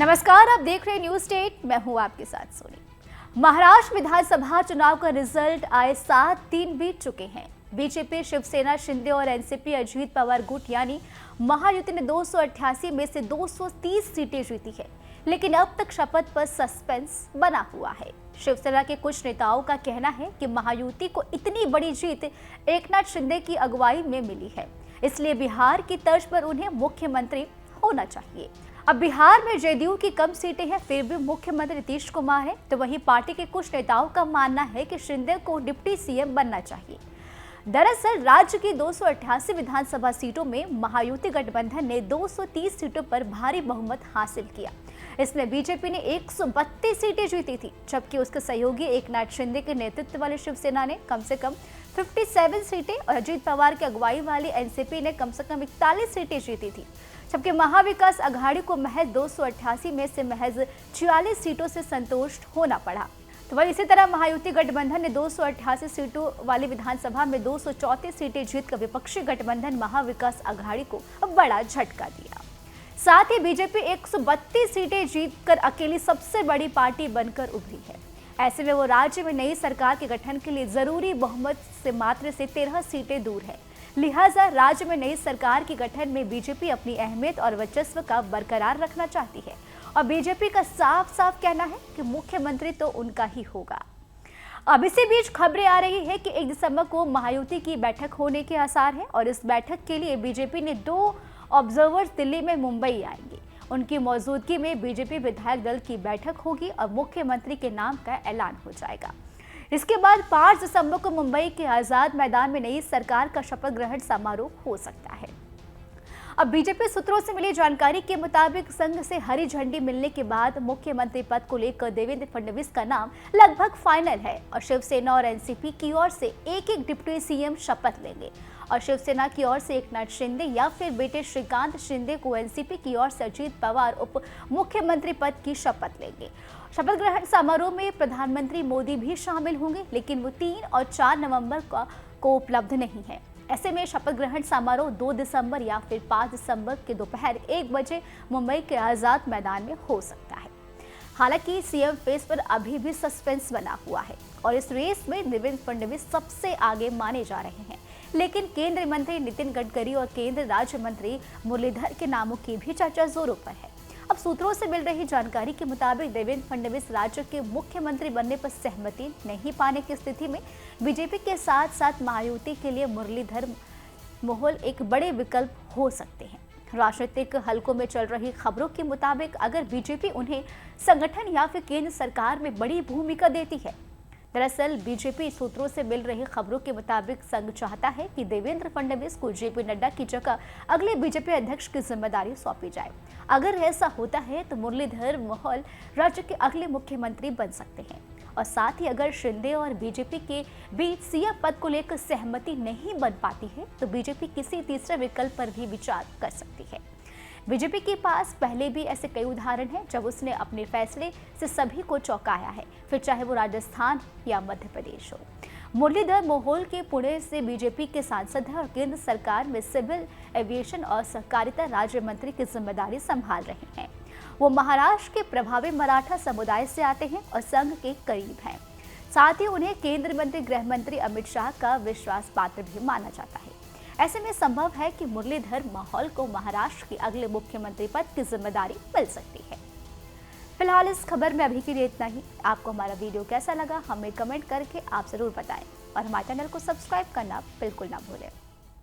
नमस्कार, आप देख रहे हैं न्यूज स्टेट। मैं हूं आपके साथ सोनी। महाराष्ट्र विधानसभा चुनाव का रिजल्ट आए 7 दिन बीत चुके हैं। बीजेपी, शिवसेना, शिंदे और एनसीपी अजीत पवार गुट यानी महायुति ने 288 में से 230 सीटें जीती है, लेकिन अब तक शपथ पर सस्पेंस बना हुआ है। शिवसेना के कुछ नेताओं का कहना है कि महायुति को इतनी बड़ी जीत एकनाथ शिंदे की अगुवाई में मिली है, इसलिए बिहार की तर्ज पर उन्हें मुख्यमंत्री होना चाहिए। अब बिहार में जदयू की कम सीटें हैं, फिर भी मुख्यमंत्री नीतीश कुमार है, तो वहीं पार्टी के कुछ नेताओं का मानना है कि शिंदे को डिप्टी सीएम बनना चाहिए। दरअसल राज्य की 288 विधानसभा सीटों में महायुति गठबंधन ने 230 सीटों पर भारी बहुमत हासिल किया। इसमें बीजेपी ने 132 सीटें जीती थी, जबकि उसके सहयोगी एकनाथ शिंदे के नेतृत्व वाली शिवसेना ने कम से कम 57 सीटें और अजीत पवार की अगुवाई वाली एनसीपी ने कम से कम 41 सीटें जीती थी, जबकि महाविकास अघाड़ी को महज 288 में से महज 46 सीटों से संतुष्ट होना पड़ा। तो वही इसी तरह महायुति गठबंधन ने 288 सीटों वाली विधानसभा में 234 सीटें जीतकर विपक्षी गठबंधन महाविकास अघाड़ी को बड़ा झटका दिया। साथ ही बीजेपी 132 सीटें जीतकर अकेली सबसे बड़ी पार्टी बनकर उभरी है। ऐसे में वो राज्य में नई सरकार के गठन के लिए जरूरी बहुमत से मात्र से 13 सीटें दूर है। लिहाजा राज्य में नई सरकार के गठन में बीजेपी अपनी अहमियत और वर्चस्व का बरकरार रखना चाहती है और बीजेपी का साफ साफ कहना है कि मुख्यमंत्री तो उनका ही होगा। अब इसी बीच खबरें आ रही है कि 1 दिसंबर को महायुति की बैठक होने के आसार हैं और इस बैठक के लिए बीजेपी ने 2 ऑब्जर्वर्स दिल्ली में मुंबई आएंगे। उनकी मौजूदगी में बीजेपी विधायक दल की बैठक होगी और मुख्यमंत्री के नाम का ऐलान हो जाएगा। इसके बाद 5 दिसंबर को मुंबई के आजाद मैदान में नई सरकार का शपथ ग्रहण समारोह हो सकता है। अब बीजेपी सूत्रों से मिली जानकारी के मुताबिक संघ से हरी झंडी मिलने के बाद मुख्यमंत्री पद को लेकर देवेंद्र फडणवीस का नाम लगभग फाइनल है और शिवसेना और एनसीपी की ओर से एक डिप्टी सीएम शपथ लेंगे और शिवसेना की ओर से एकनाथ शिंदे या फिर बेटे श्रीकांत शिंदे को एनसीपी की ओर से अजीत पवार उप मुख्यमंत्री पद की शपथ लेंगे। शपथ ग्रहण समारोह में प्रधानमंत्री मोदी भी शामिल होंगे, लेकिन वो 3 और 4 नवंबर को उपलब्ध नहीं है। ऐसे में शपथ ग्रहण समारोह 2 दिसंबर या फिर 5 दिसंबर के दोपहर 1 बजे मुंबई के आजाद मैदान में हो सकता है। हालांकि सीएम फेस पर अभी भी सस्पेंस बना हुआ है और इस रेस में देवेंद्र फडणवीस सबसे आगे माने जा रहे हैं, लेकिन केंद्रीय मंत्री नितिन गडकरी और केंद्रीय राज्य मंत्री मुरलीधर के नामों की भी चर्चा जोरों पर है। अब सूत्रों से मिल रही जानकारी के मुताबिक देवेंद्र फडणवीस राज्य के मुख्यमंत्री बनने पर सहमति नहीं पाने की स्थिति में बीजेपी के साथ साथ महायुति के लिए मुरलीधर मोहोल एक बड़े विकल्प हो सकते हैं। राजनीतिक हलकों में चल रही खबरों के मुताबिक अगर बीजेपी उन्हें संगठन या फिर केंद्र सरकार में बड़ी भूमिका देती है। दरअसल बीजेपी सूत्रों से मिल रही खबरों के मुताबिक संघ चाहता है कि देवेंद्र फडणवीस को जेपी नड्डा की जगह अगले बीजेपी अध्यक्ष की जिम्मेदारी सौंपी जाए। अगर ऐसा होता है तो मुरलीधर मोहोल राज्य के अगले मुख्यमंत्री बन सकते हैं और साथ ही अगर शिंदे और बीजेपी के बीच सीएम पद को लेकर सहमति नहीं बन पाती है तो बीजेपी किसी तीसरे विकल्प पर भी विचार कर सकती है। बीजेपी के पास पहले भी ऐसे कई उदाहरण हैं जब उसने अपने फैसले से सभी को चौंकाया है, फिर चाहे वो राजस्थान या मध्य प्रदेश हो। मुरलीधर मोहोल के पुणे से बीजेपी के सांसद हैं और केंद्र सरकार में सिविल एविएशन और सहकारिता राज्य मंत्री की जिम्मेदारी संभाल रहे हैं। वो महाराष्ट्र के प्रभावी मराठा समुदाय से आते हैं और संघ के करीब हैं। साथ ही उन्हें केंद्रीय मंत्री गृह मंत्री अमित शाह का विश्वास पात्र भी माना जाता है। ऐसे में संभव है कि मुरलीधर मोहोल को महाराष्ट्र के अगले मुख्यमंत्री पद की जिम्मेदारी मिल सकती है। फिलहाल इस खबर में अभी के लिए इतना ही। आपको हमारा वीडियो कैसा लगा हमें कमेंट करके आप जरूर बताएं और हमारे चैनल को सब्सक्राइब करना बिल्कुल ना भूलें।